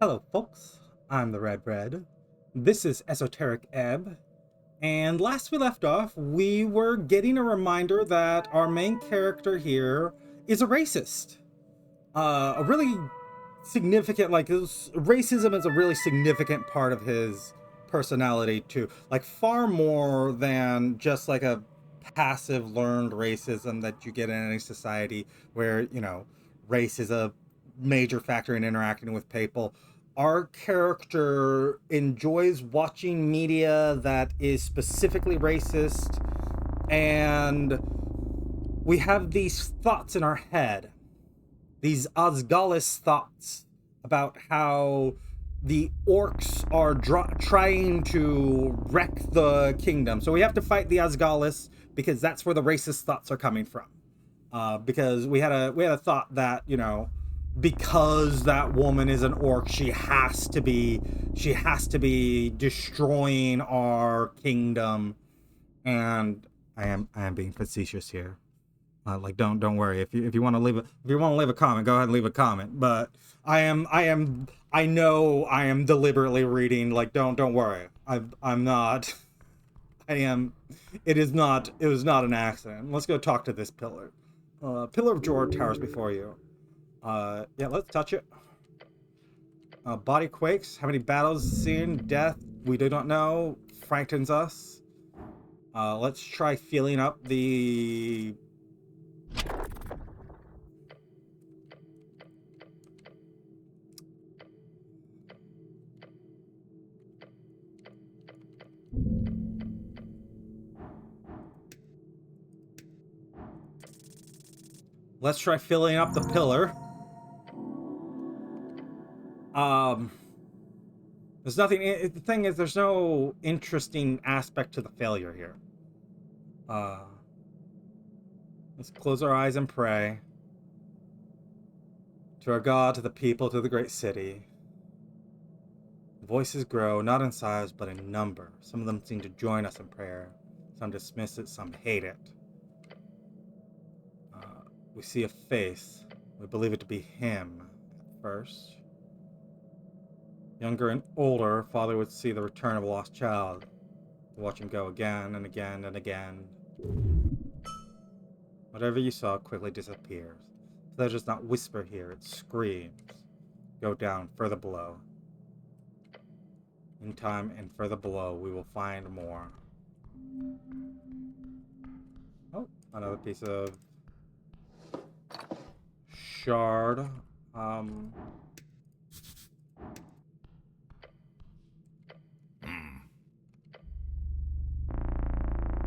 Hello, folks. I'm the Red Red. This is Esoteric Ebb. And last we left off, we were getting a reminder that our main character here is a racist. A really significant, racism is a really significant part of his personality, too. Like, far more than just like a passive learned racism that you get in any society where, race is a major factor in interacting with people. Our character enjoys watching media that is specifically racist, and we have these thoughts in our head, these Osgalis thoughts about how the orcs are trying to wreck the kingdom. So we have to fight the Osgalis because that's where the racist thoughts are coming from. Because we had a thought that, because that woman is an orc, she has to be destroying our kingdom. And I am being facetious here. Don't worry. If you want to leave a comment, go ahead and leave a comment. But I know I am deliberately reading. Don't worry. I'm not. It was not an accident. Let's go talk to this pillar. Pillar of Jor towers before you. Yeah, let's touch it. Body quakes. How many battles seen? Death. We do not know. Frightens us. Let's try feeling up the... Let's try filling up the pillar. There's nothing. The thing is, there's no interesting aspect to the failure here. Let's close our eyes and pray. To our God, to the people, to the great city. Voices grow, not in size, but in number. Some of them seem to join us in prayer. Some dismiss it, some hate it. We see a face. We believe it to be him at first. Younger and older, father would see the return of a lost child. Watch him go again and again and again. Whatever you saw quickly disappears. That does not whisper here, it screams. Go down, further below. In time and further below, we will find more. Oh, another piece of shard.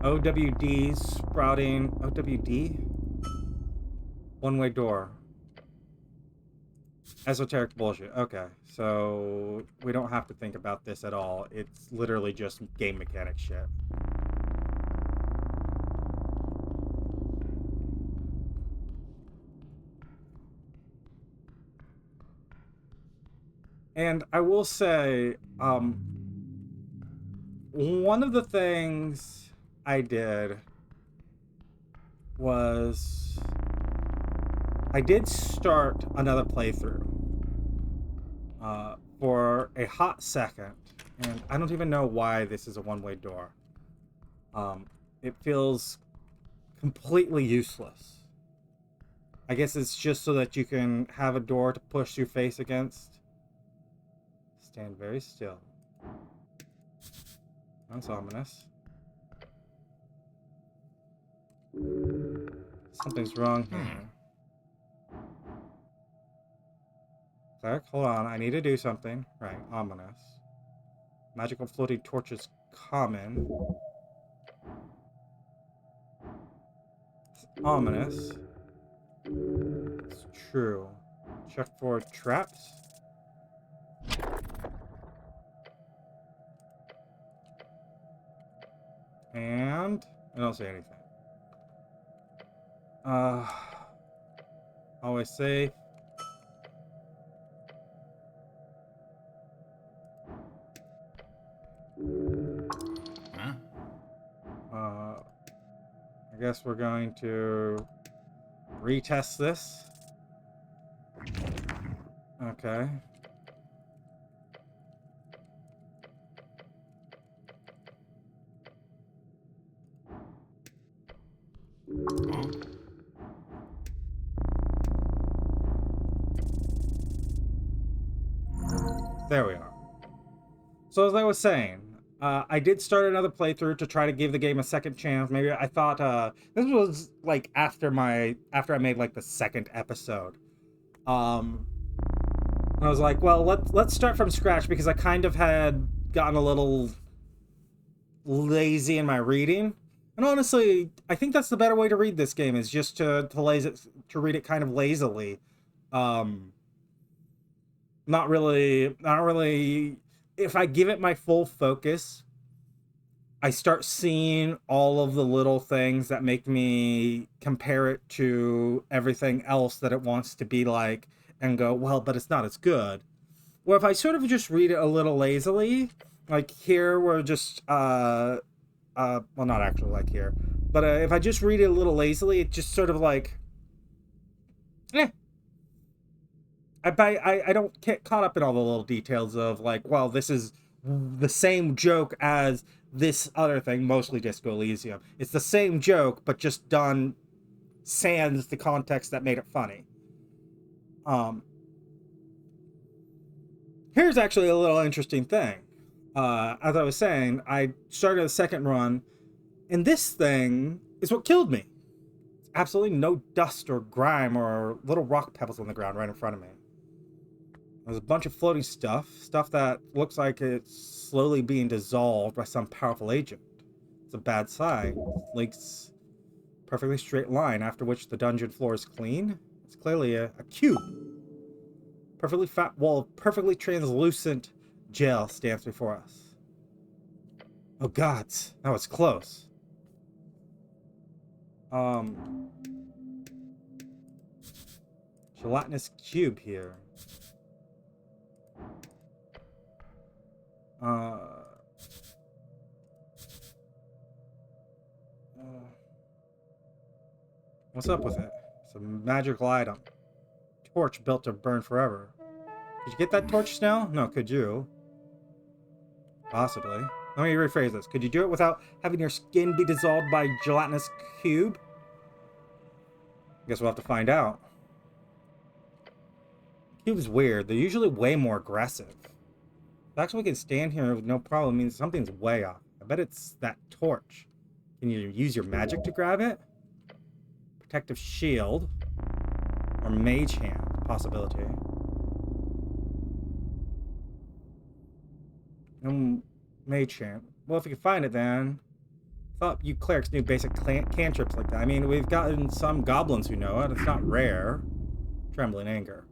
OWD sprouting. OWD? One-way door. Esoteric bullshit. Okay, so we don't have to think about this at all. It's literally just game mechanic shit. And I will say, one of the things I did was I did start another playthrough for a hot second, and I don't even know why this is a one-way door. It feels completely useless. I guess it's just so that you can have a door to push your face against. Stand very still. That's ominous. Something's wrong here. Cleric, hold on. I need to do something. Right, ominous. Magical floating torches common. It's ominous. It's true. Check for traps. And I don't see anything. Always safe. Huh? I guess we're going to retest this. Okay. There we are. So as I was saying, I did start another playthrough to try to give the game a second chance. Maybe I thought this was like after I made like the second episode. I was like, well, let's start from scratch because I kind of had gotten a little lazy in my reading. And honestly, I think that's the better way to read this game is just to read it kind of lazily. Um, not really. If I give it my full focus, I start seeing all of the little things that make me compare it to everything else that it wants to be like and go, well, but it's not as good. Or if I sort of just read it a little lazily, like here we're just well, not actually like here, but if I just read it a little lazily, it just sort of like eh. I don't get caught up in all the little details of like, well, this is the same joke as this other thing, mostly Disco Elysium. It's the same joke, but just done sans the context that made it funny. Here's actually a little interesting thing. As I was saying, I started a second run, and this thing is what killed me. Absolutely no dust or grime or little rock pebbles on the ground right in front of me. There's a bunch of floating stuff that looks like it's slowly being dissolved by some powerful agent. It's a bad sign. It leaks perfectly straight line after which the dungeon floor is clean. It's clearly a cube. Perfectly fat wall of perfectly translucent gel stands before us. Oh gods, that was close. Gelatinous cube here. What's up with it? It's a magical item. Torch built to burn forever. Did you get that torch, Snell? No, could you? Possibly. Let me rephrase this. Could you do it without having your skin be dissolved by gelatinous cube? Guess we'll have to find out. Cube's weird. They're usually way more aggressive. The fact we can stand here with no problem means something's way off. I bet it's that torch. Can you use your magic to grab it? Protective shield. Or mage hand. Possibility. Mage hand. Well, if you can find it then. Thought you clerics knew basic cantrips like that. I mean, we've gotten some goblins who know it. It's not rare. Trembling anger.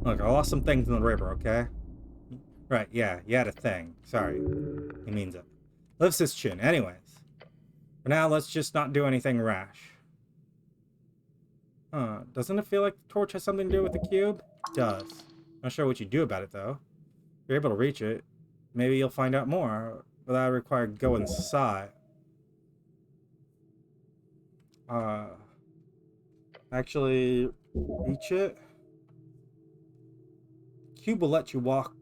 Look, I lost some things in the river, okay? Right, yeah, you had a thing. Sorry. He means it. Lifts his chin. Anyways. For now, let's just not do anything rash. Doesn't it feel like the torch has something to do with the cube? It does. Not sure what you do about it, though. If you're able to reach it, maybe you'll find out more. But that would require go inside. Actually, reach it? Cube will let you walk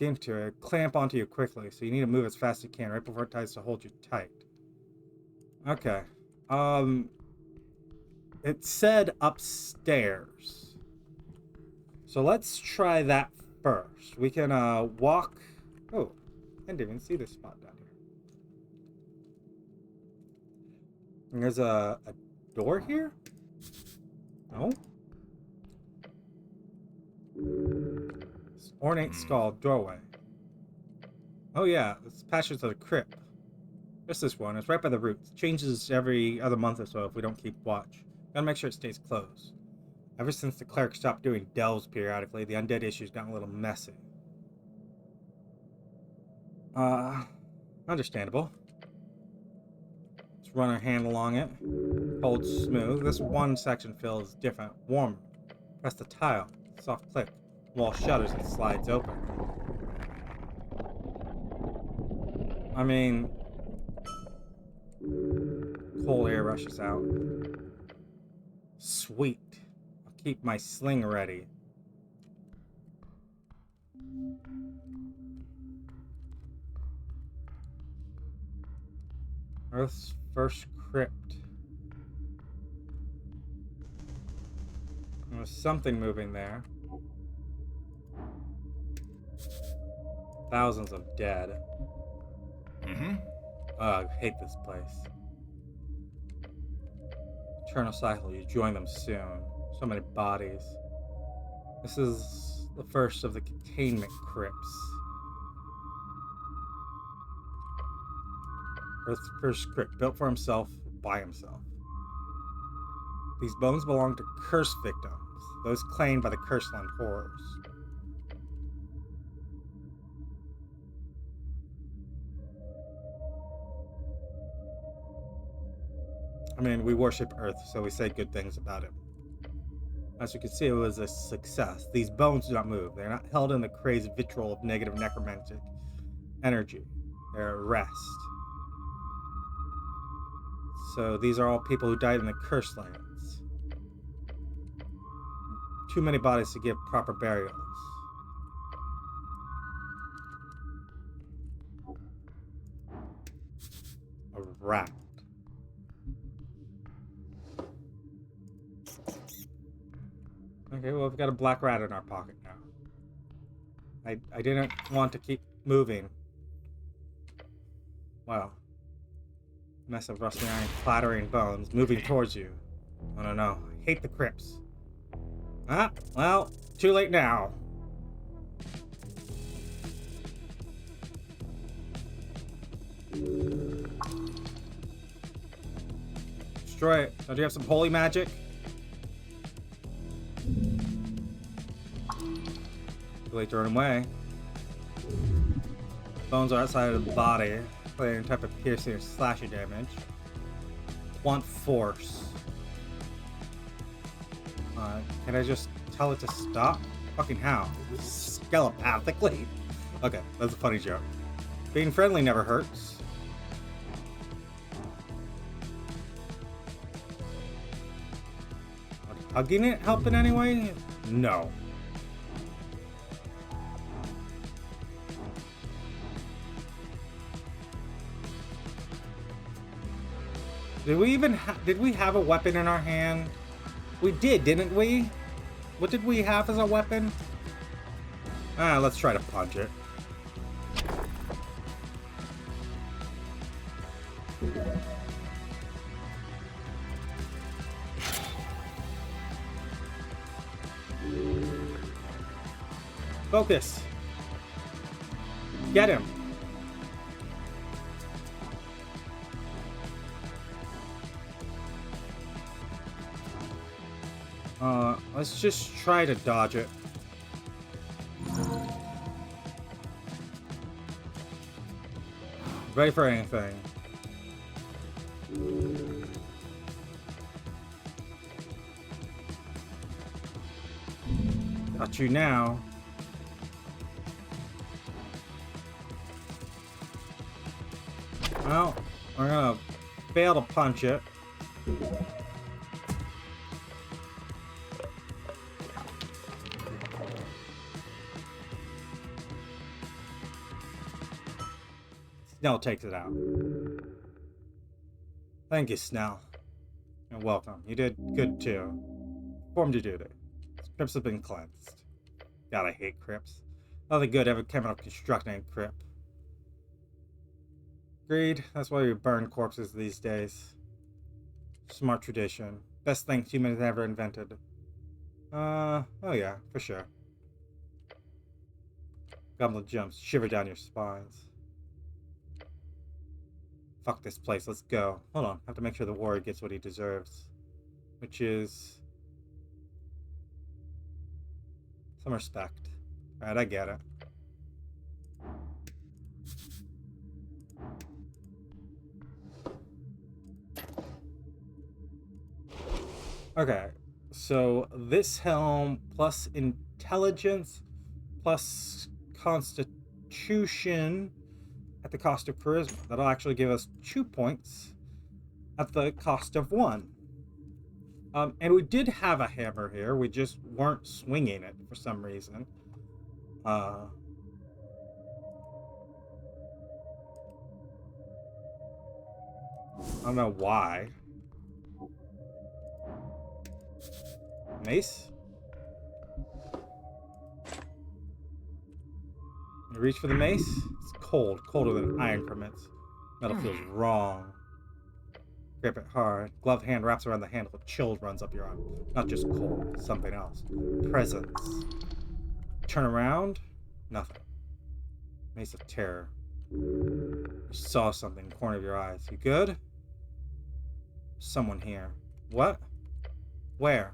into it, clamp onto you quickly, so you need to move as fast as you can right before it tries to hold you tight. Okay. It said upstairs. So let's try that first. We can walk. Oh, I didn't even see this spot down here. And there's a door here? No? Ornate skull doorway. Oh yeah, it's passage to the crypt. Just this one. It's right by the roots. Changes every other month or so if we don't keep watch. Gotta make sure it stays closed. Ever since the cleric stopped doing delves periodically, the undead issue's gotten a little messy. Understandable. Let's run our hand along it. Hold smooth. This one section feels different, warmer. Press the tile. Soft click. Wall shutters and slides open. I mean, cold air rushes out. Sweet. I'll keep my sling ready. Earth's First crypt. There's something moving there. Thousands of dead. Mm-hmm. Ugh, I hate this place. Eternal cycle, you join them soon. So many bodies. This is the first of the containment crypts. Earth's first crypt, built for himself, by himself. These bones belong to curse victims, those claimed by the Curseland horrors. I mean, we worship Earth, so we say good things about it. As you can see, it was a success. These bones do not move. They're not held in the crazed vitriol of negative necromantic energy. They're at rest. So these are all people who died in the Cursed Lands. Too many bodies to give proper burials. A rat. Okay, well, we've got a black rat in our pocket now. I didn't want to keep moving. Wow. Mess of rusty iron clattering bones moving towards you. I don't know. I hate the crypts. Ah, well, too late now. Destroy it. Don't you have some holy magic? Too late to run away. Bones are outside of the body. Play any type of piercing or slashing damage. Want force. Can I just tell it to stop? Fucking how? Telepathically? Okay, that's a funny joke. Being friendly never hurts. Would hugging it help in any way? No. Did we have a weapon in our hand? We did, didn't we? What did we have as a weapon? Let's try to punch it. Focus. Get him. Let's just try to dodge it. Ready for anything. Got you now. Well, we're gonna fail to punch it. Snell takes it out. Thank you, Snell. And welcome. You did good too. Performed your duty. Crypts have been cleansed. God, I hate crypts. Nothing good ever came out of constructing a crypt. Agreed. That's why we burn corpses these days. Smart tradition. Best thing humans ever invented. Oh yeah, for sure. Goblin jumps, shiver down your spines. Fuck this place, let's go. Hold on, I have to make sure the warrior gets what he deserves. Which is... some respect. Alright, I get it. Okay, so this helm plus intelligence plus constitution at the cost of charisma. That'll actually give us 2 points at the cost of 1. And we did have a hammer here, we just weren't swinging it for some reason. I don't know why. Mace? You reach for the mace? It's cold, colder than iron increments. Metal feels wrong. Grip it hard. Gloved hand wraps around the handle. A chill runs up your arm. Not just cold, something else. Presence. Turn around. Nothing. Mace of terror. You saw something in the corner of your eyes. You good? Someone here. What? Where?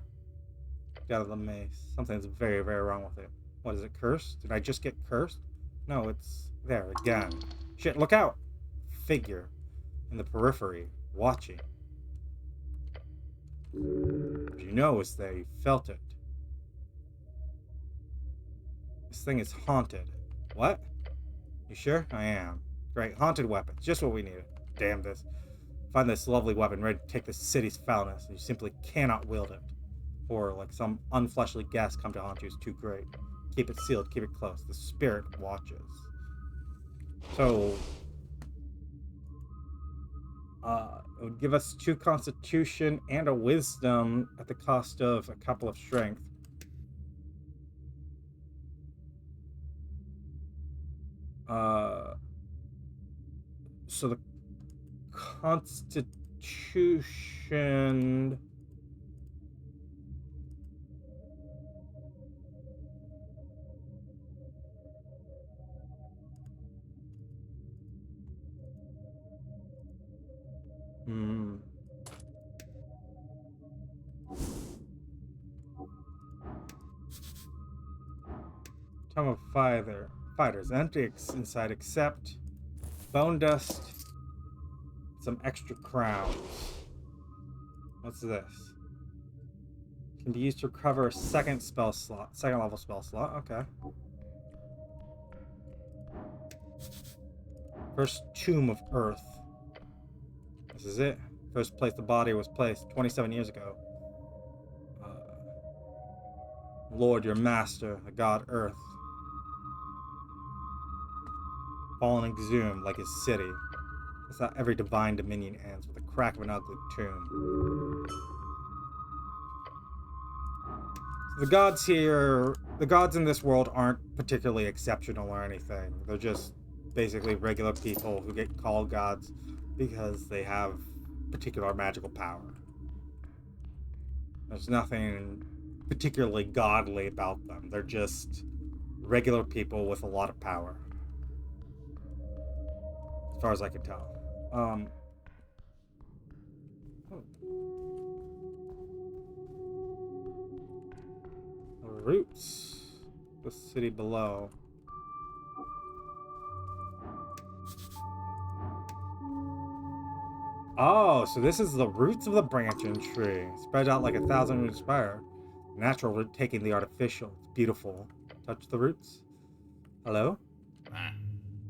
Get out of the maze. Something's very, very wrong with it. What, is it cursed? Did I just get cursed? No, it's there again. Shit, look out! Figure. In the periphery. Watching. You know it's there. You felt it. This thing is haunted. What? You sure? I am. Great. Haunted weapons. Just what we needed. Damn this. Find this lovely weapon ready to take the city's foulness. You simply cannot wield it. Or like some unfleshly guest come to haunt you is too great. Keep it sealed. Keep it close. The spirit watches. So... it would give us 2 constitution and a wisdom at the cost of a couple of strength. So the constitution... Tome of Fighters. Empty inside except bone dust, some extra crowns. What's this? Can be used to recover a second level spell slot. Okay. First Tomb of Earth. This is it. First place the body was placed 27 years ago. Lord, your master, the god Earth. Fallen exhumed like his city. That's how every divine dominion ends, with the crack of an ugly tomb. So the gods here, the gods in this world aren't particularly exceptional or anything. They're just basically regular people who get called gods because they have particular magical power. There's nothing particularly godly about them. They're just regular people with a lot of power. As far as I can tell. Roots. The city below. Oh, so this is the roots of the branching tree. Spread out like a 1,000-root spire. Natural root taking the artificial. It's beautiful. Touch the roots. Hello?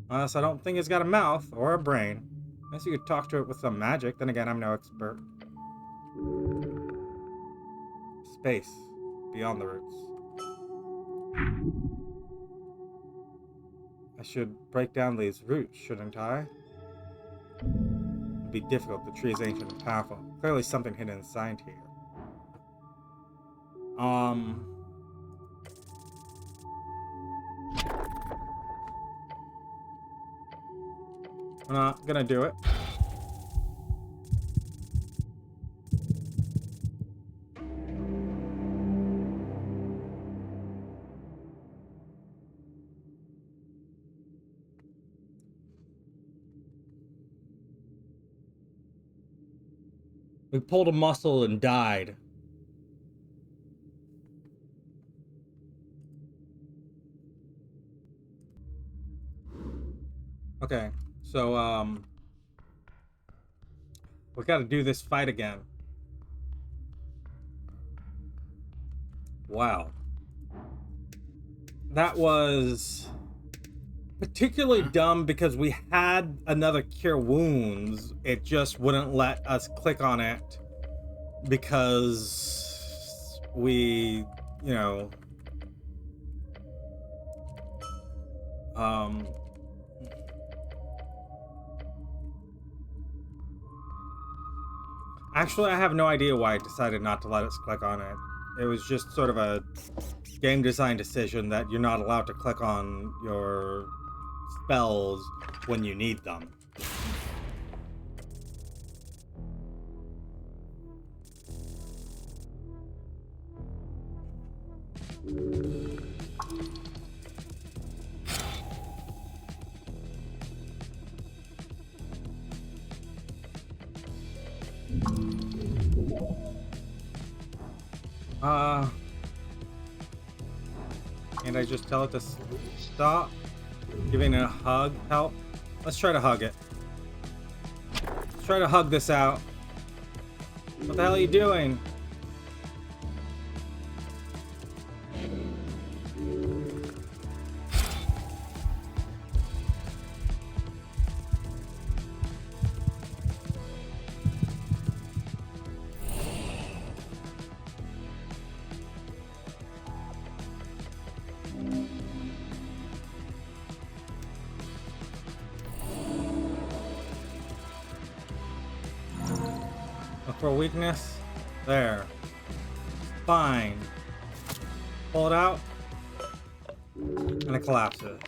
Unless I don't think it's got a mouth or a brain. Unless you could talk to it with some magic. Then again, I'm no expert. Space. Beyond the roots. I should break down these roots, shouldn't I? It'd be difficult. The tree is ancient and powerful. Clearly something hidden inside here. I'm not gonna do it. We pulled a muscle and died. Okay, so, we gotta do this fight again. Wow. That was particularly dumb because we had another cure wounds. It just wouldn't let us click on it because we, you know, Actually, I have no idea why I decided not to let us click on it. It was just sort of a game design decision that you're not allowed to click on your spells when you need them. And I just tell it to stop? Giving it a hug help? Let's try to hug it. Let's try to hug this out. What the hell are you doing? Look for a weakness. There. Fine. Pull it out. And it collapses.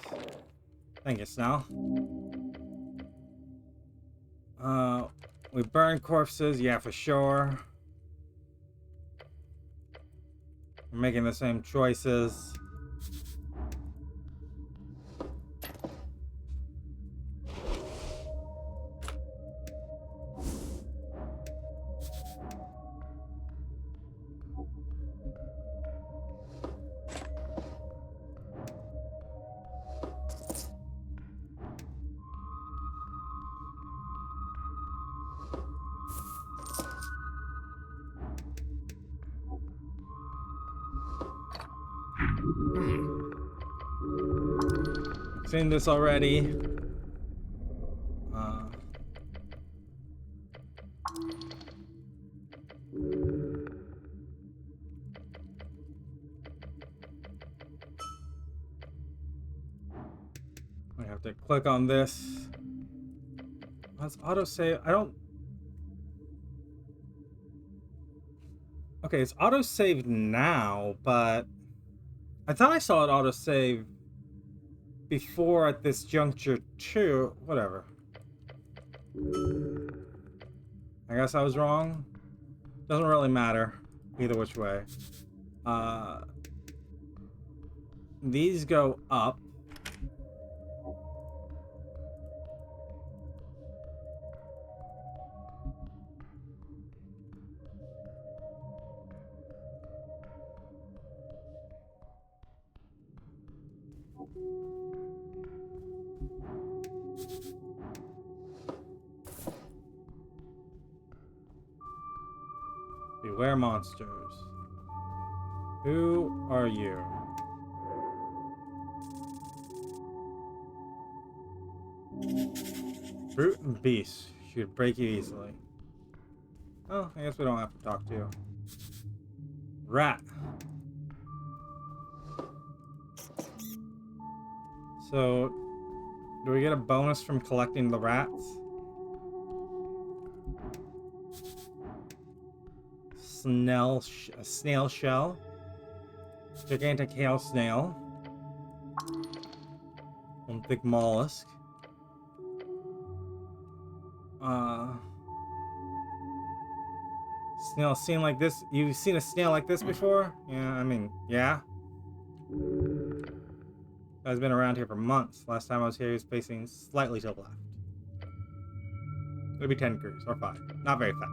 Thank you, Snell. We burn corpses, yeah, for sure. We're making the same choices. Seen this already. I have to click on this. Let's autosave. I don't. Okay, it's autosaved now, but I thought I saw it autosave before at this juncture too. Whatever. I guess I was wrong. Doesn't really matter either which way. These go up. Beware monsters. Who are you? Brute and beast. Should break you easily. Oh, I guess we don't have to talk to you. Rat. So, do we get a bonus from collecting the rats? A snail shell. Gigantic hail snail. One big mollusk. Snail seen like this? You've seen a snail like this before? Yeah, I mean, yeah. Guy's been around here for months. Last time I was here, he was facing slightly to the left. Maybe 10 degrees, or 5. Not very fast.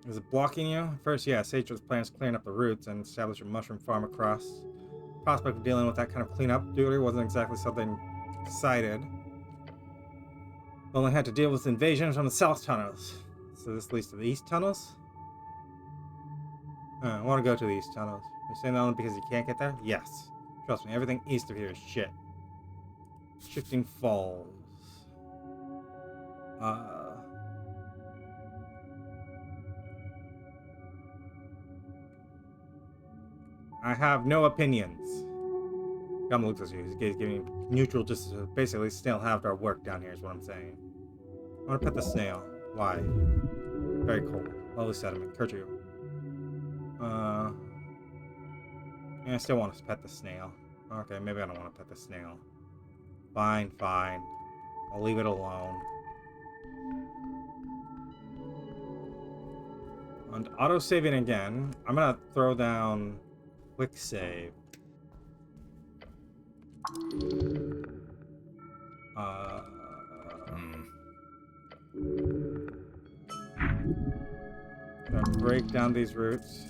Is it blocking you? First, yeah, Satra's plan is clearing up the roots and establish a mushroom farm across. Prospect of dealing with that kind of cleanup duty wasn't exactly something excited. Only had to deal with invasion from the south tunnels. So this leads to the east tunnels? I want to go to the east tunnels. You're saying that only because you can't get there? Yes. Trust me, everything east of here is shit. Shifting Falls. I have no opinions. Gum looks at you. He's giving neutral just to basically still have our work down here is what I'm saying. I want to pet the snail. Why? Very cold. Lovely sediment. Curfew. Yeah, I still want to pet the snail. Okay, maybe I don't want to pet the snail. Fine, fine. I'll leave it alone. And auto-saving again. I'm gonna throw down quick save. Gonna break down these roots.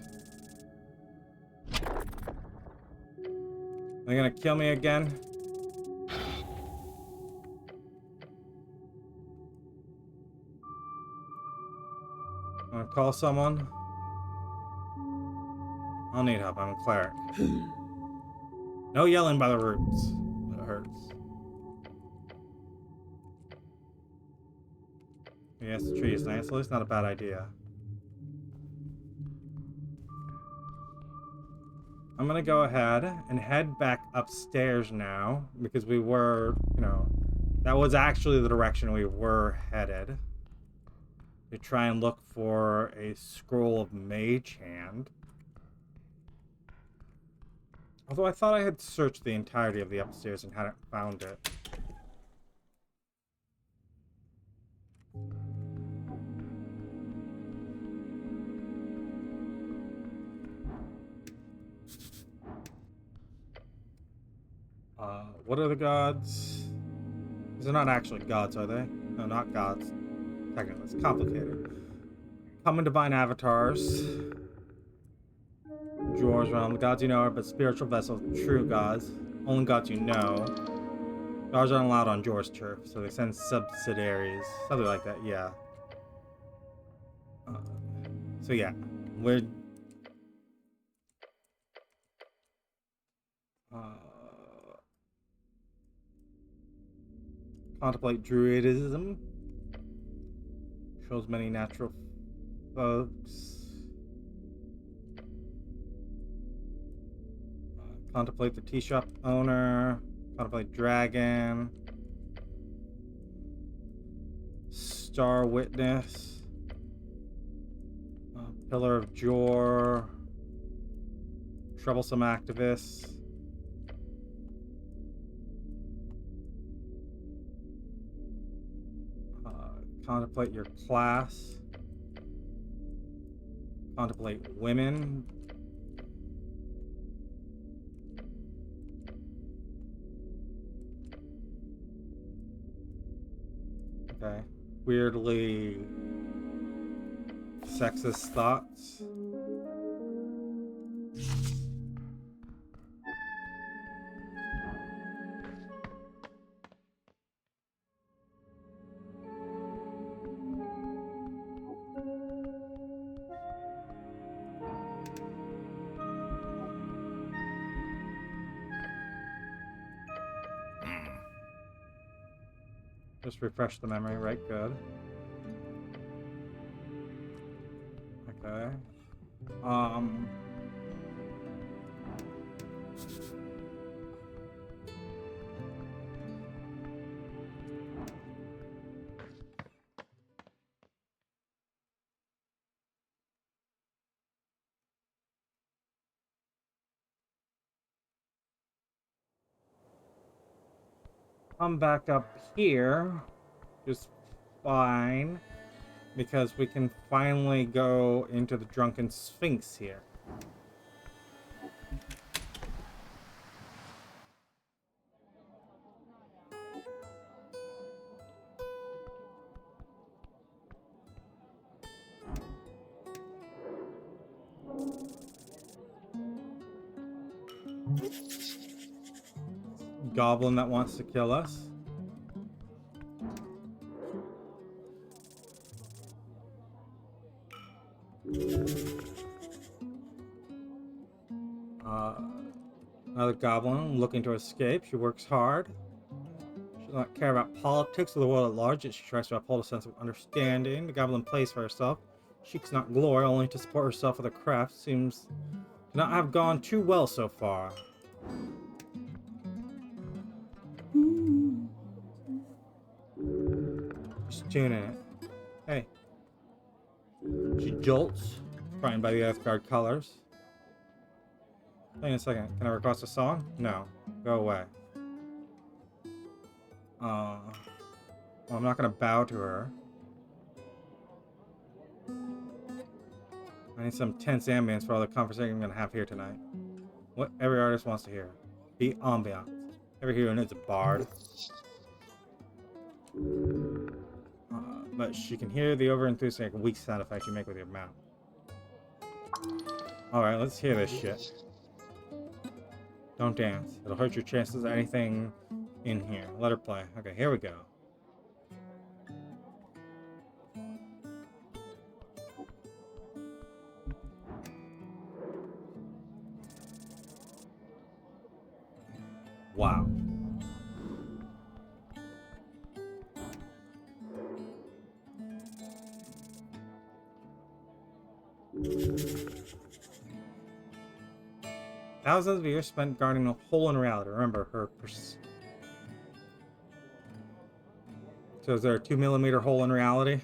They're gonna kill me again. I'm gonna call someone. I'll need help. I'm a cleric. No yelling by the roots. That hurts. Yes, the tree is nice. So it's not a bad idea. I'm gonna go ahead and head back upstairs now because we were, that was actually the direction we were headed. To try and look for a scroll of Mage Hand. Although I thought I had searched the entirety of the upstairs and hadn't found it. What are the gods? These are not actually gods, are they? No, not gods. Technically, it's complicated. Common divine avatars. Jor's realm. The gods you know are but spiritual vessels, true gods. Only gods you know. Gods aren't allowed on Jor's turf, so they send subsidiaries. Something like that, yeah. So yeah, we're... contemplate druidism. Shows many natural folks. Contemplate the tea shop owner. Contemplate dragon. Star witness. Pillar of Jor. Troublesome activists. Contemplate your class. Contemplate women. Okay. Weirdly sexist thoughts. Just refresh the memory, right? Good. Okay. Come back up here. Just fine. Because we can finally go into the Drunken Sphinx here. Goblin that wants to kill us. Another goblin looking to escape. She works hard. She does not care about politics or the world at large. She tries to uphold a sense of understanding. The goblin plays for herself. She seeks not glory, only to support herself with a craft. Seems to not have gone too well so far. Just tuning it. Hey. She jolts, frightened by the Asgard colors. Wait a second. Can I request a song? No. Go away. Well, I'm not gonna bow to her. I need some tense ambience for all the conversation I'm gonna have here tonight. What every artist wants to hear. Be ambiance. Every hero needs a bard. But she can hear the over-enthusiastic weak sound effect you make with your mouth. Alright, let's hear this shit. Don't dance. It'll hurt your chances of anything in here. Let her play. Okay, here we go. Wow. Thousands of years spent guarding a hole in reality. Remember her. So is there a 2mm hole in reality?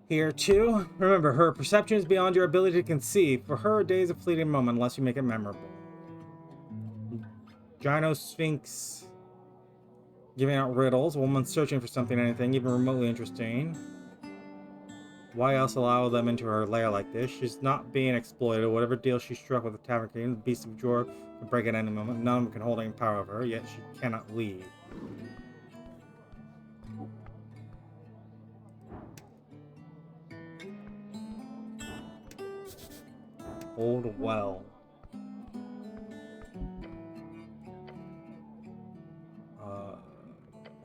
Here too. Remember, her perception is beyond your ability to conceive. For her, a day is a fleeting moment unless you make it memorable. Gyno Sphinx giving out riddles. A woman searching for something, anything, even remotely interesting. Why else allow them into her lair like this? She's not being exploited. Whatever deal she struck with the Tavern King, the Beast of Jor can break at any moment. None of them can hold any power over her, yet she cannot leave. Hold well.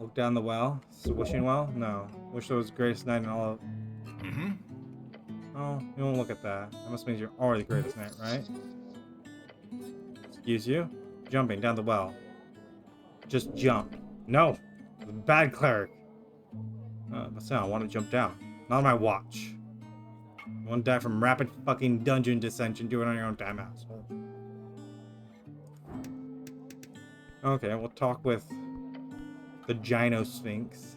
Look down the well. Is it wishing well? No. Wish there was the greatest night in all of... Oh, you won't look at that. That must mean you're already the greatest knight, right? Excuse you? Jumping down the well. Just jump. No! Bad cleric. But still, I want to jump down. Not on my watch. You want to die from rapid fucking dungeon dissension. Do it on your own time, asshole. Okay, we'll talk with the Gyno Sphinx.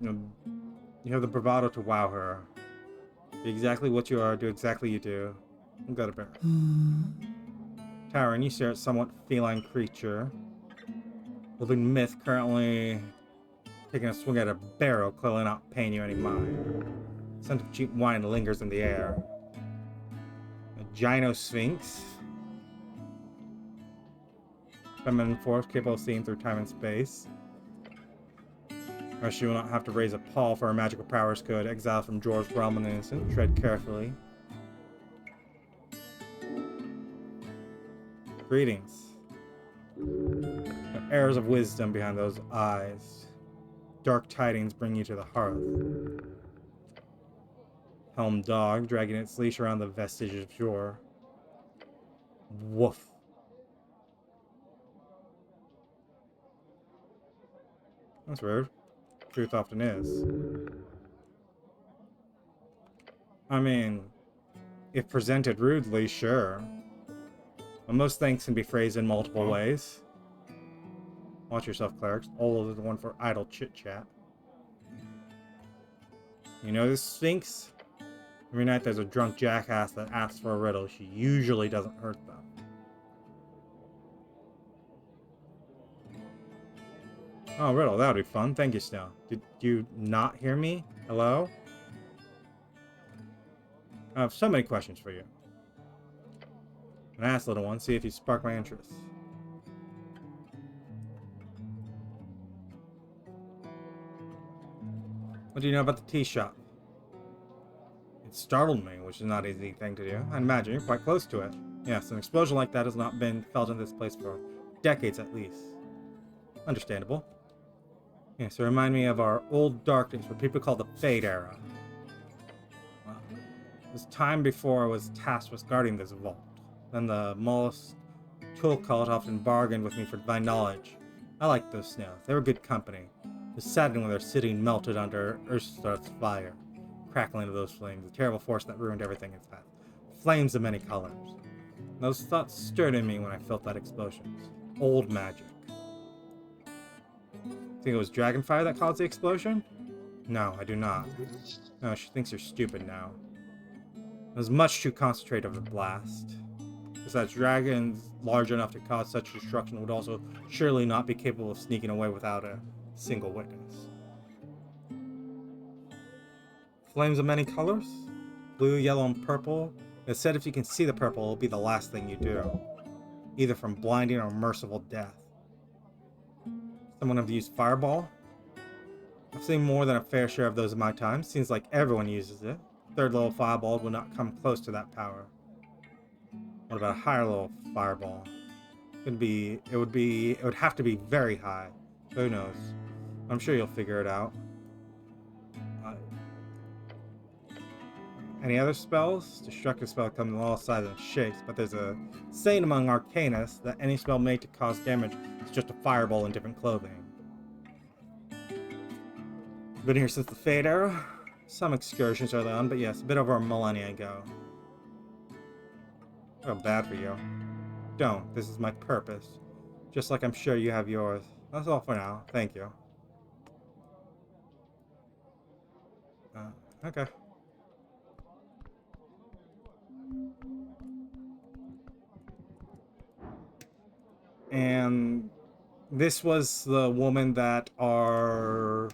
You have the bravado to wow her. Be exactly what you are, do exactly you do. You got a bear. Tower, and you stare at somewhat feline creature. Living myth currently taking a swing at a barrel, clearly not paying you any mind. Scent of cheap wine lingers in the air. A Gyno Sphinx. Feminine force capable of seeing through time and space. Or she will not have to raise a paw for her magical powers could. Exiled from Jor's realm and innocent. Tread carefully. Greetings. The airs of wisdom behind those eyes. Dark tidings bring you to the hearth. Helm dog dragging its leash around the vestiges of Jor. Woof. That's rude. Truth often is. I mean, if presented rudely, sure. But most things can be phrased in multiple ways. Watch yourself, clerics. All of the one for idle chit-chat. You know this Sphinx? Every night there's a drunk jackass that asks for a riddle. She usually doesn't hurt them. Oh, riddle. That would be fun. Thank you, Snow. Did you not hear me? Hello? I have so many questions for you. And ask, little one, see if you spark my interest. What do you know about the tea shop? It startled me, which is not an easy thing to do. I imagine you're quite close to it. Yes, an explosion like that has not been felt in this place for decades at least. Understandable. Yes, it reminds me of our old dark days, what people call the Fade Era. Well, it was time before I was tasked with guarding this vault. Then the mollusk tool cult often bargained with me for divine knowledge. I liked those snails. They were good company. It was saddening when their city melted under Earth's fire, crackling of those flames, a terrible force that ruined everying in its path. Flames of many colors. Those thoughts stirred in me when I felt that explosion. Old magic. Think it was dragonfire that caused the explosion? No, I do not. No, she thinks you're stupid now. It was much too concentrated of a blast. Besides, dragons large enough to cause such destruction would also surely not be capable of sneaking away without a single witness. Flames of many colors? Blue, yellow, and purple. It said if you can see the purple, it'll be the last thing you do. Either from blinding or merciful death. Someone have used Fireball? I've seen more than a fair share of those in my time. Seems like everyone uses it. Third level Fireball will not come close to that power. What about a higher level Fireball? It would have to be very high. Who knows? I'm sure you'll figure it out. Any other spells? Destructive spell comes in all sizes and shapes, but there's a saying among arcanists that any spell made to cause damage is just a fireball in different clothing. Been here since the Fade Era. Some excursions early on, but yes, a bit over a millennia ago. I feel bad for you. Don't. This is my purpose. Just like I'm sure you have yours. That's all for now. Thank you. Okay. And this was the woman that our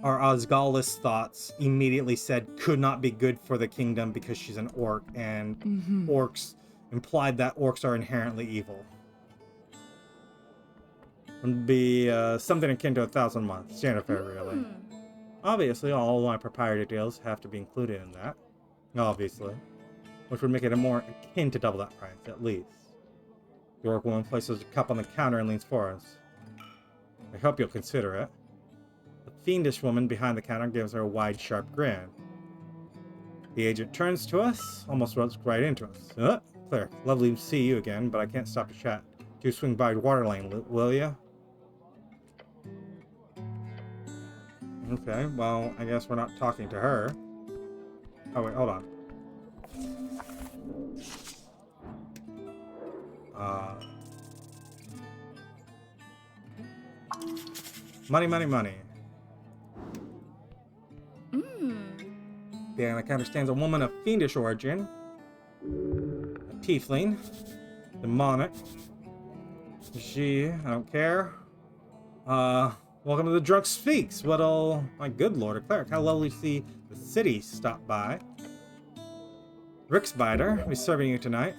Osgalis thoughts immediately said could not be good for the kingdom because she's an orc, and orcs implied that orcs are inherently evil. It would be something akin to 1,000 months, standard fare, really. Obviously, all my proprietary deals have to be included in that. Obviously. Which would make it a more akin to double that price, at least. The orc woman places a cup on the counter and leans forward. I hope you'll consider it. The fiendish woman behind the counter gives her a wide, sharp grin. The agent turns to us, almost runs right into us. Cleric, lovely to see you again, but I can't stop to chat. Do swing by water lane, will ya? Okay, well, I guess we're not talking to her. Oh, wait, hold on. Money. The Anna understands a woman of fiendish origin, a tiefling, demonic. I don't care. Welcome to the Drunk Speaks. My good lord, a cleric, how lovely to see the city stop by. Rick's Biter, will be serving you tonight.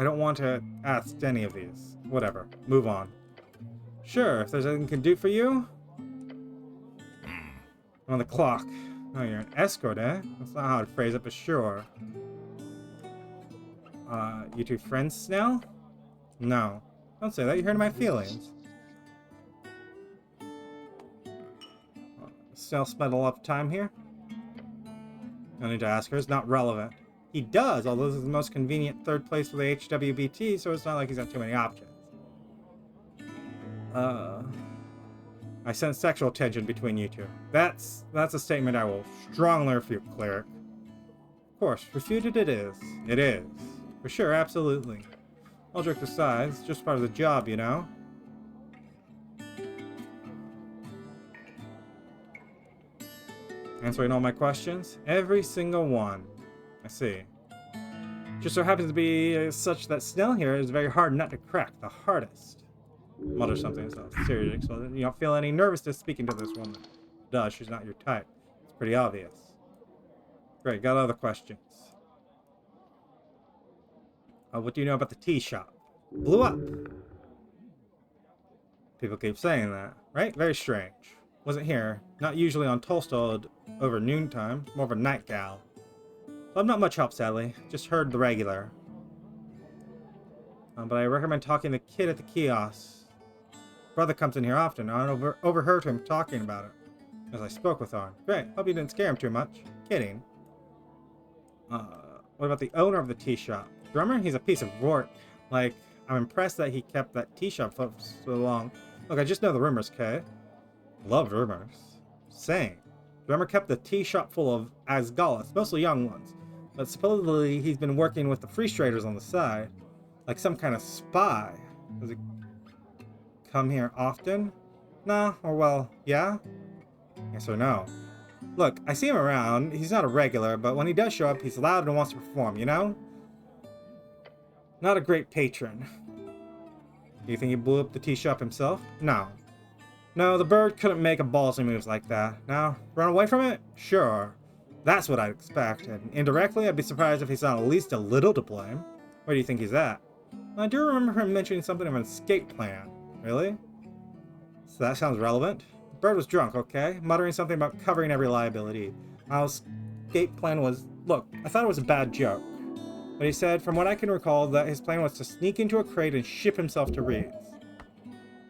I don't want to ask any of these. Whatever. Move on. Sure, if there's anything I can do for you. I'm on the clock. Oh, you're an escort, eh? That's not how I'd phrase it, but sure. You two friends now? No. Don't say that, you're hurting my feelings. Snell spent a lot of time here? No need to ask her, it's not relevant. He does, although this is the most convenient third place for the HWBT, so it's not like he's got too many options. I sense sexual tension between you two. That's a statement I will strongly refute, cleric. Of course, refuted it is. It is. For sure, absolutely. All jokes aside, it's just part of the job, you know? Answering all my questions? Every single one. I see. Just so happens to be such that Snell here is very hard nut to crack. The hardest. Mutter something so serious. So you don't feel any nervousness speaking to this woman. Duh, she's not your type. It's pretty obvious. Great, got other questions. What do you know about the tea shop? Blew up. People keep saying that, right? Very strange. Wasn't here. Not usually on Tolstod over noontime. More of a night gal. So I'm not much help, sadly. Just heard the regular. But I recommend talking to the kid at the kiosk. Brother comes in here often. I overheard him talking about it as I spoke with Arn. Great. Hope you didn't scare him too much. Kidding. What about the owner of the tea shop? Drummer? He's a piece of work. Like, I'm impressed that he kept that tea shop for so long. Look, I just know the rumors, Kay. Love rumors. Same. Drummer kept the tea shop full of Asgalas, mostly young ones. But supposedly he's been working with the free traders on the side. Like some kind of spy. Does he come here often? Nah, or well, yeah? Yes or no? Look, I see him around. He's not a regular, but when he does show up, he's loud and wants to perform, you know? Not a great patron. Do you think he blew up the tea shop himself? No. No, the bird couldn't make a ballsy moves like that. Now, run away from it? Sure. That's what I'd expect. And indirectly, I'd be surprised if he's not at least a little to blame. Where do you think he's at? I do remember him mentioning something of an escape plan. Really? So that sounds relevant. The bird was drunk, okay? Muttering something about covering every liability. Our escape plan was... Look, I thought it was a bad joke. But he said, from what I can recall, that his plan was to sneak into a crate and ship himself to Reeds.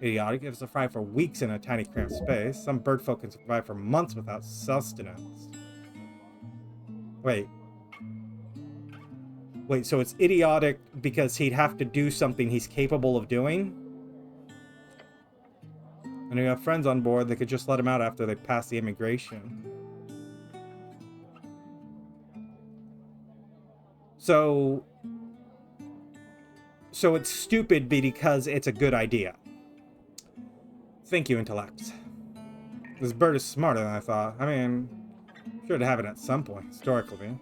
Idiotic, if survive for weeks in a tiny cramped space. Some bird folk can survive for months without sustenance. Wait, so it's idiotic because he'd have to do something he's capable of doing? And you have friends on board, they could just let him out after they pass the immigration. So it's stupid because it's a good idea. Thank you, intellect. This bird is smarter than I thought. I mean, sure to have it at some point, historically.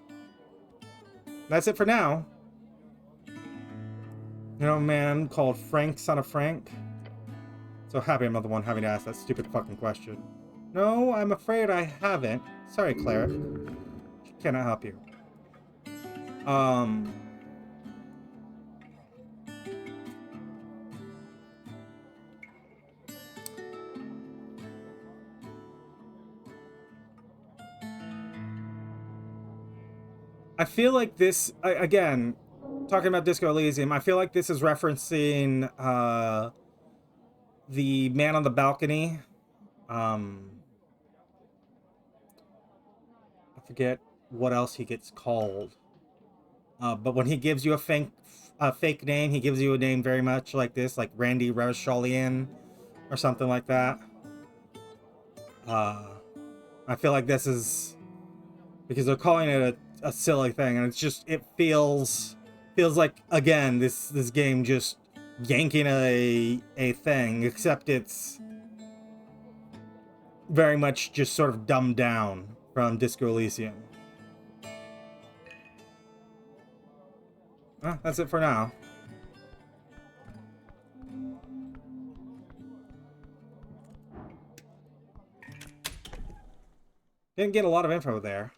That's it for now. You know a man called Frank, son of Frank? So happy I'm not the one having to ask that stupid fucking question. No, I'm afraid I haven't. Sorry, Cleric. Cannot help you. I feel like this, again, talking about Disco Elysium, I feel like this is referencing the man on the balcony. I forget what else he gets called. But when he gives you a fake name, he gives you a name very much like this, like Randy Ravasholian or something like that. I feel like this is because they're calling it a silly thing, and it's just, it feels like, again, this game just yanking a thing, except it's very much just sort of dumbed down from Disco Elysium. That's it for now. Didn't get a lot of info there.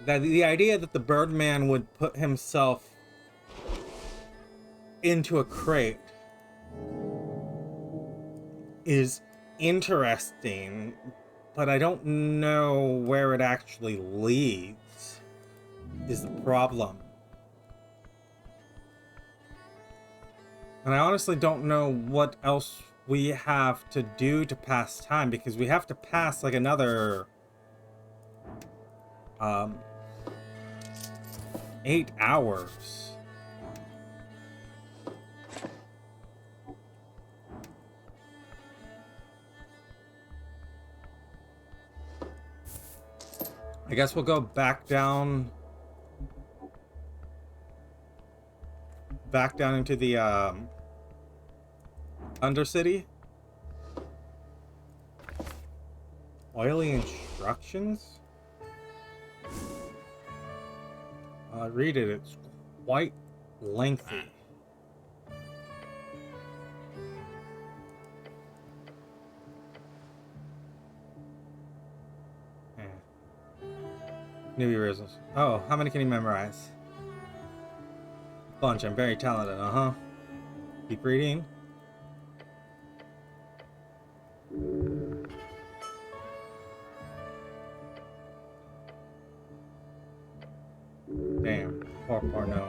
The idea that the Birdman would put himself into a crate is interesting, but I don't know where it actually leads, is the problem. And I honestly don't know what else we have to do to pass time, because we have to pass like another 8 hours. I guess we'll go back down into the Undercity. Oily instructions? Read it, it's quite lengthy. Newbie results. Oh, how many can you memorize? Bunch, I'm very talented, uh-huh. Keep reading. Damn, poor no.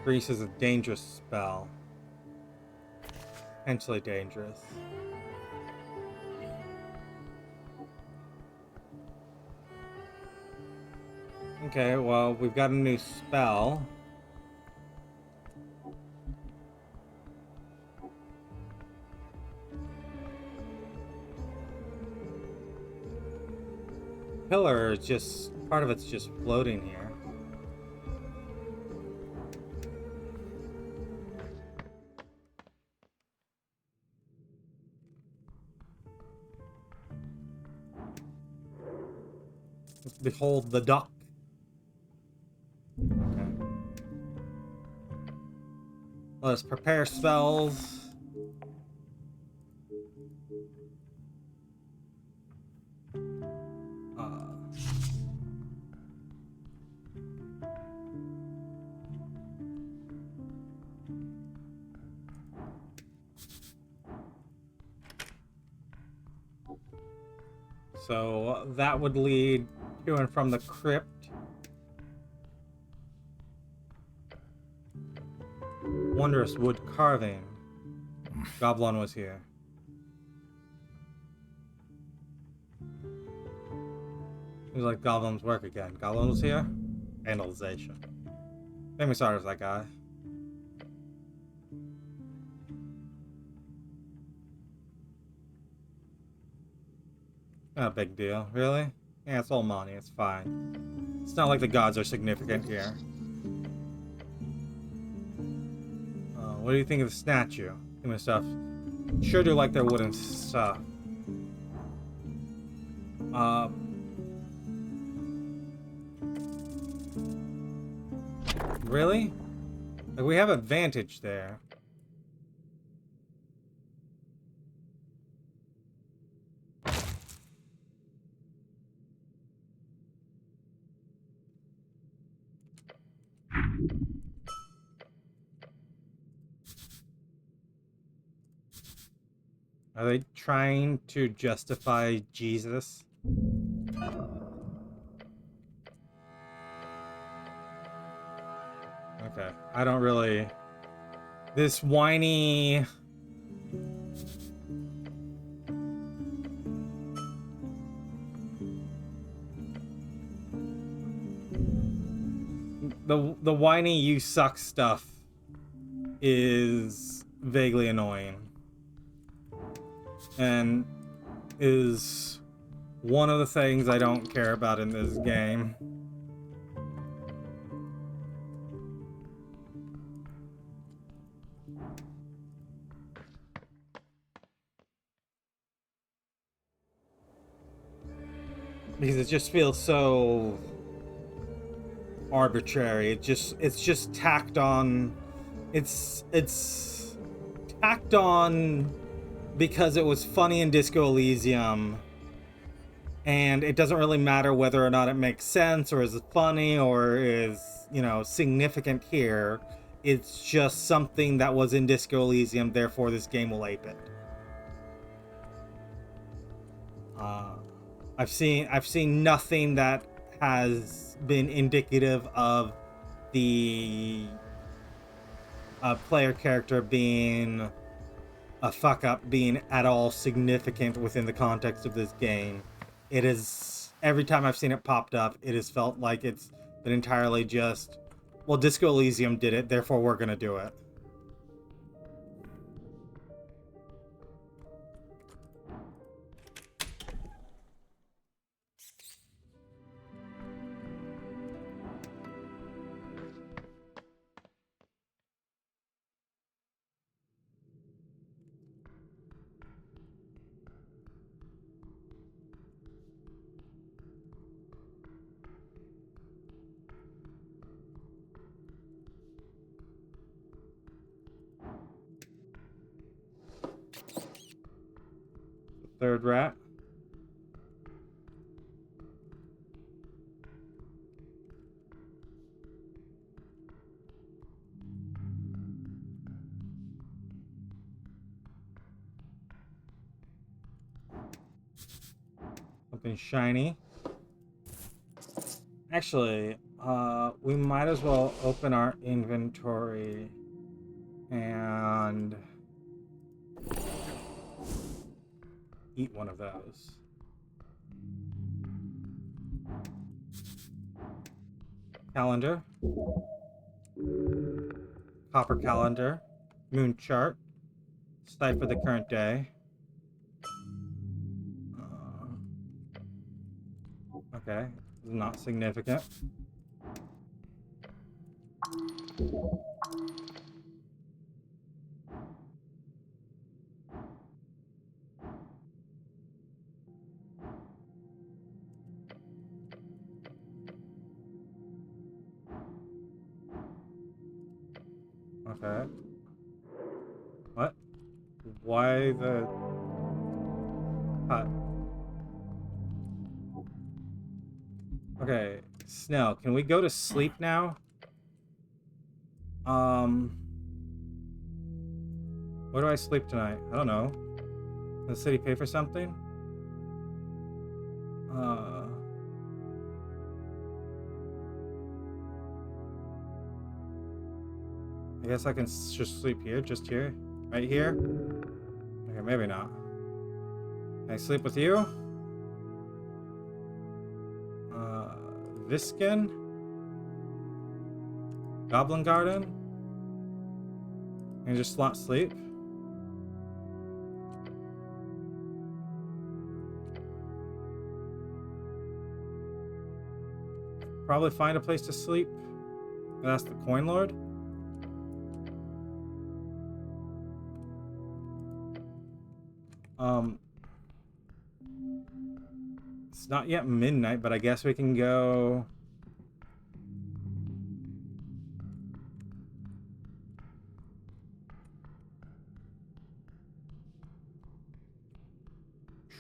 Grease is a dangerous spell. Potentially dangerous. Okay, well, we've got a new spell. Pillar is just, part of it's just floating here. Behold the duck. Okay. Let's prepare spells. So that would lead to and from the crypt. Wondrous wood carving. Goblin was here. Seems like Goblin's work again. Goblin was here? Vandalization. Made me sorry for that guy. Not a big deal. Really? Yeah, it's all money. It's fine. It's not like the gods are significant here. What do you think of the statue? Human stuff. Sure do like their wooden stuff. Really? Like, we have advantage there. Are they trying to justify Jesus? Okay, I don't really... This whiny... The whiny you suck stuff is vaguely annoying. And is one of the things I don't care about in this game. Because it just feels so arbitrary. It's just tacked on. It's tacked on because it was funny in Disco Elysium, and it doesn't really matter whether or not it makes sense or is funny or is, you know, significant here. It's just something that was in Disco Elysium, therefore this game will ape it. I've seen nothing that has been indicative of the player character being a fuck up being at all significant within the context of this game. It is, every time I've seen it popped up, it has felt like it's been entirely just, well, Disco Elysium did it, therefore we're gonna do it. Third rat. Something shiny. Actually, we might as well open our inventory and eat one of those. Calendar. Copper calendar. Moon chart. Cipher the current day. Okay, not significant. Okay. What? Why the cut? Okay, Snell, can we go to sleep now? Where do I sleep tonight? I don't know. Does the city pay for something? I guess I can just sleep here, just here, right here. Okay, maybe not. Can I sleep with you? Viskin? Goblin Garden? Can I just slot sleep? Probably find a place to sleep. That's the Coin Lord. It's not yet midnight, but I guess we can go.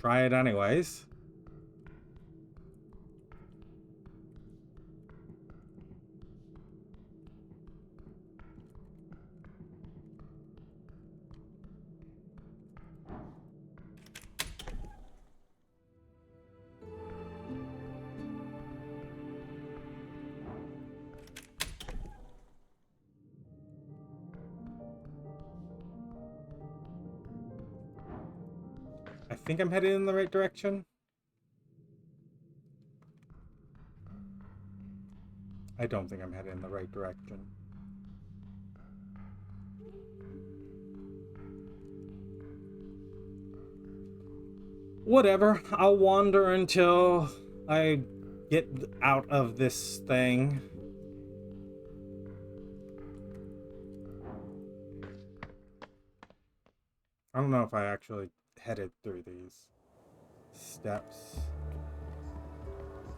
Try it anyways. I think I'm headed in the right direction. I don't think I'm headed in the right direction. Whatever. I'll wander until I get out of this thing. I don't know if I actually headed through these steps.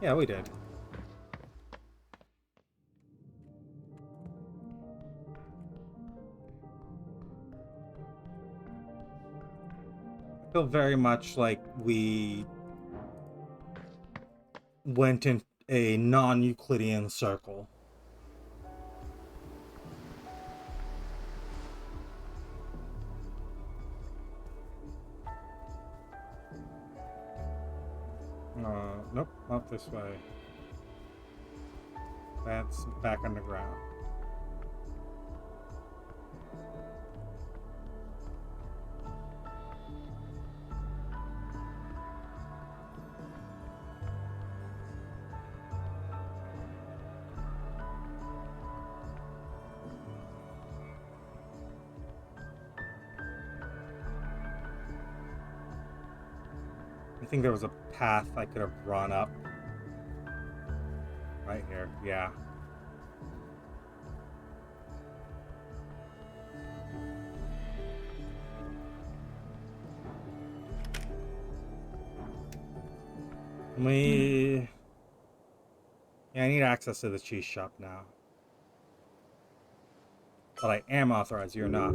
Yeah, we did. I feel very much like we went in a non-Euclidean circle. Nope, not this way. That's back underground. I think there was a path I could have run up. Right here, yeah. Yeah, I need access to the cheese shop now. But I am authorized, you're not.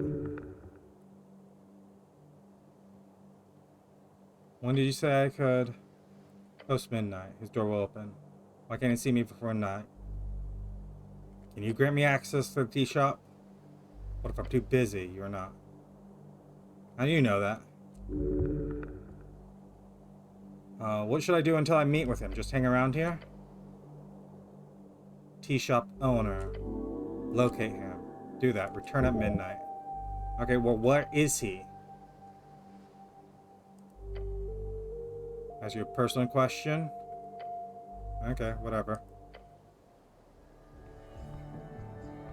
When did you say I could? Post midnight. His door will open. Why can't he see me before night? Can you grant me access to the tea shop? What if I'm too busy? You're not. How do you know that? What should I do until I meet with him? Just hang around here? Tea shop owner. Locate him. Do that. Return at midnight. Okay, well, where is he? That's your personal question? Okay, whatever.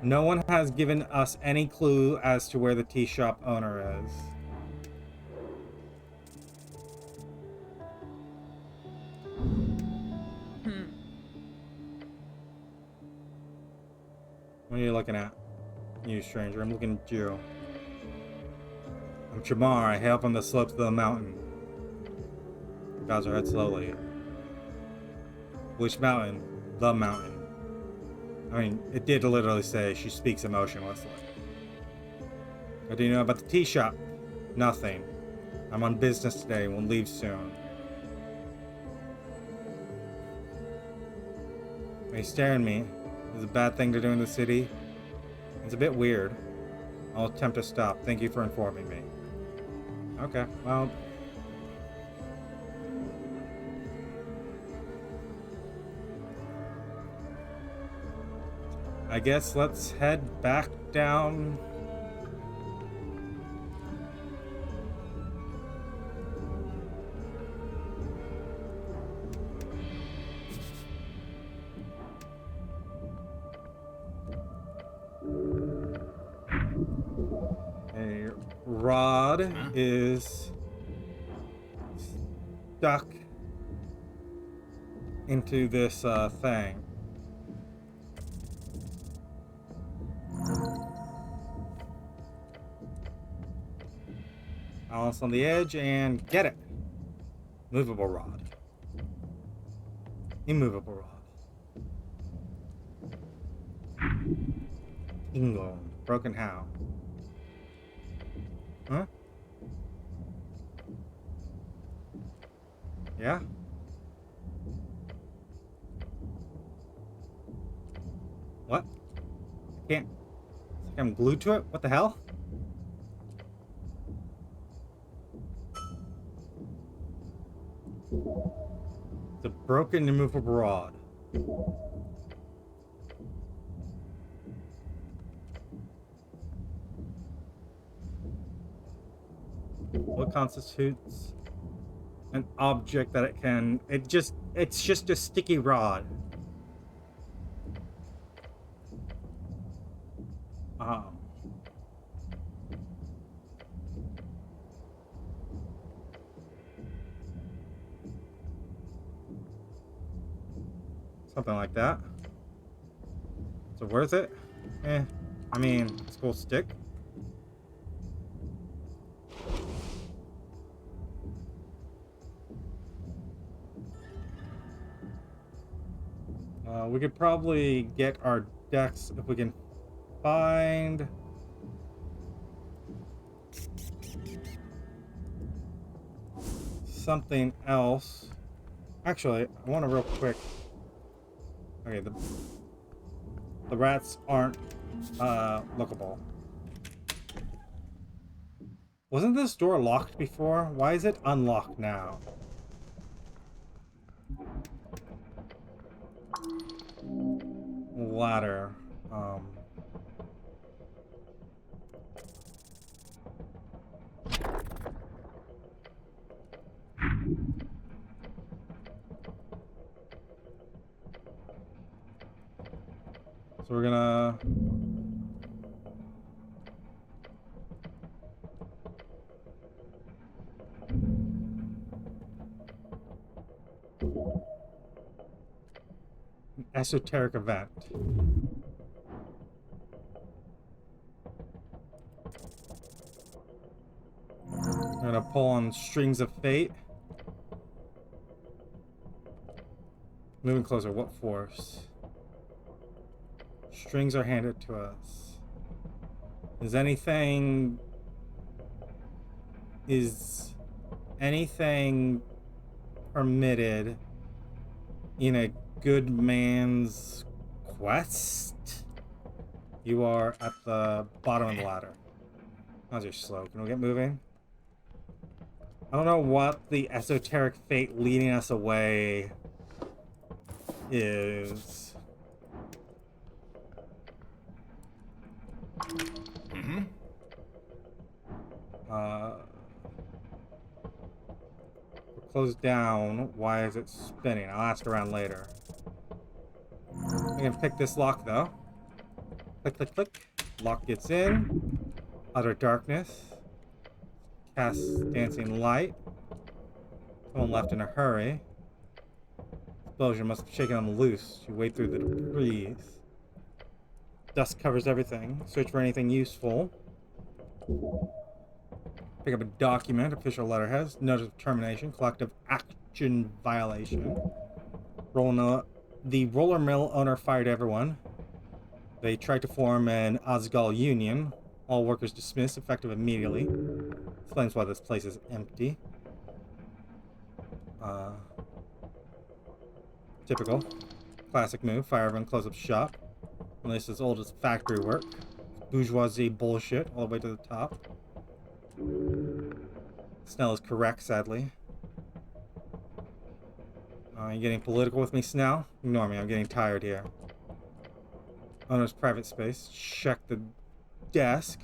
No one has given us any clue as to where the tea shop owner is. What are you looking at? You stranger, I'm looking at you. I'm Shamar, I hail from the slopes of the mountain. Bows her head slowly. Which mountain? The mountain. I mean, it did literally say she speaks emotionlessly. What do you know about the tea shop? Nothing. I'm on business today and will leave soon. Are you staring at me? Is it a bad thing to do in the city? It's a bit weird. I'll attempt to stop. Thank you for informing me. Okay, well... I guess let's head back down. A rod is stuck into this thing. Balance on the edge and get it. Movable rod. Immovable rod. England. Broken how? Huh? Yeah? What? I can't. It's like I'm glued to it? What the hell? It's a broken immovable rod. What constitutes an object that it can... it's just a sticky rod. Something like that. Is it worth it? Eh. I mean, it's a cool stick. We could probably get our decks if we can find... something else. Actually, I want to real quick... Okay, the rats aren't lookable. Wasn't this door locked before? Why is it unlocked now? Ladder. So we're gonna... Esoteric event. We're gonna pull on strings of fate. Moving closer, what force? Strings are handed to us. Is anything permitted in a good man's quest? You are at the bottom of the ladder. How's your slow? Can we get moving? I don't know what the esoteric fate leading us away is. We're closed down. Why is it spinning? I'll ask around later. I can pick this lock though. Click, click, click. Lock gets in. Utter darkness. Cast dancing light. Someone left in a hurry. Explosion must have shaken on the loose. You wade through the debris. Dust covers everything. Search for anything useful. Pick up a document. Official letterhead. Notice of termination. Collective action violation. The roller mill owner fired everyone. They tried to form an Ozgal union. All workers dismissed, effective immediately. Explains why this place is empty. Typical. Classic move. Fire everyone, close up shop. And this is old as factory work. Bourgeoisie bullshit all the way to the top. Snell is correct, sadly. You getting political with me, Snell? Ignore me, I'm getting tired here. Owner's private space. Check the desk.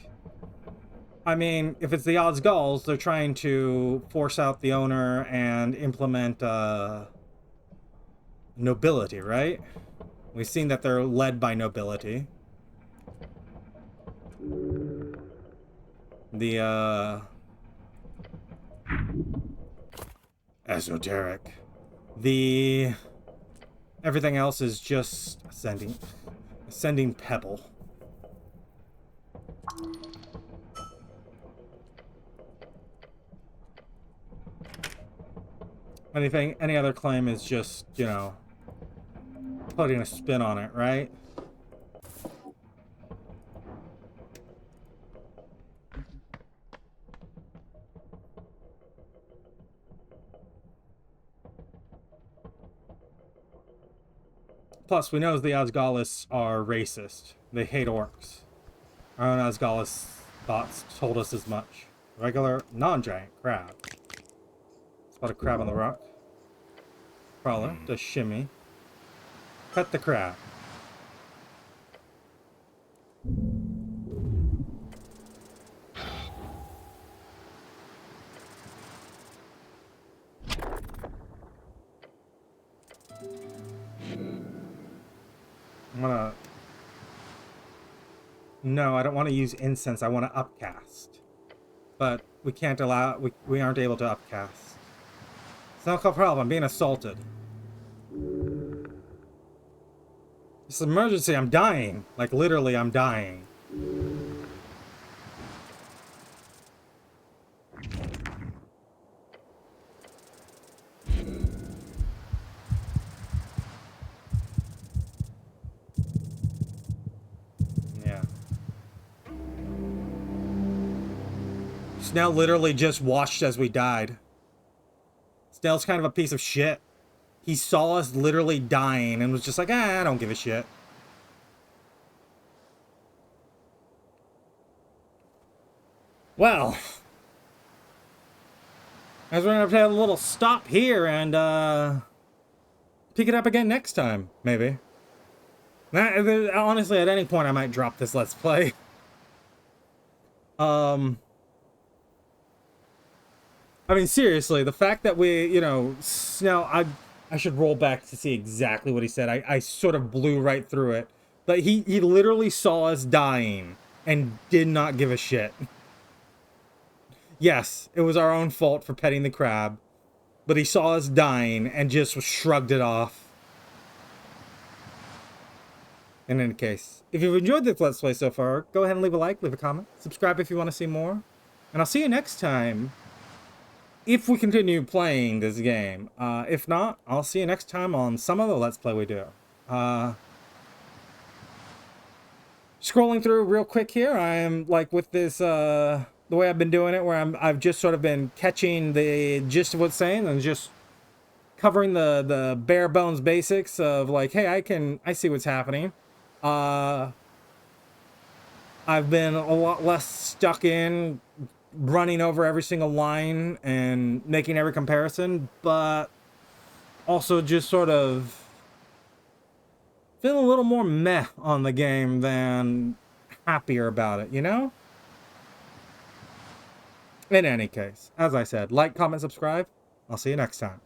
I mean, if it's the Ozgals, they're trying to force out the owner and implement nobility, right? We've seen that they're led by nobility. The esoteric. Everything else is just ascending pebble. Any other claim is just, you know, putting a spin on it, right? Plus, we know the Osgalis are racist. They hate orcs. Our own Osgalis bots told us as much. Regular, non-giant crab. Spot a crab on the rock. Crawler does shimmy. Pet the crab. No, I don't want to use incense. I want to upcast. But we can't allow... We aren't able to upcast. It's not a problem. I'm being assaulted. It's an emergency. I'm dying. Like, literally, I'm dying. Yeah. Snell literally just watched as we died. Snell's kind of a piece of shit. He saw us literally dying and was just like, I don't give a shit. Well, as we're gonna have to have a little stop here and pick it up again next time, maybe. Honestly, at any point I might drop this Let's Play. I mean, seriously, the fact that we, you know, Snell, I should roll back to see exactly what he said. I sort of blew right through it. But he literally saw us dying and did not give a shit. Yes, it was our own fault for petting the crab. But he saw us dying and just shrugged it off. In any case, if you've enjoyed this Let's Play so far, go ahead and leave a like, leave a comment, subscribe if you want to see more. And I'll see you next time. If we continue playing this game. If not, I'll see you next time on some other Let's Play we do. Scrolling through real quick here, I am like with this, the way I've been doing it, where I've just sort of been catching the gist of what's saying and just covering the bare bones basics of like, hey, I see what's happening. I've been a lot less stuck in running over every single line and making every comparison, but also just sort of feeling a little more meh on the game than happier about it, you know? In any case, as I said, like, comment, subscribe. I'll see you next time.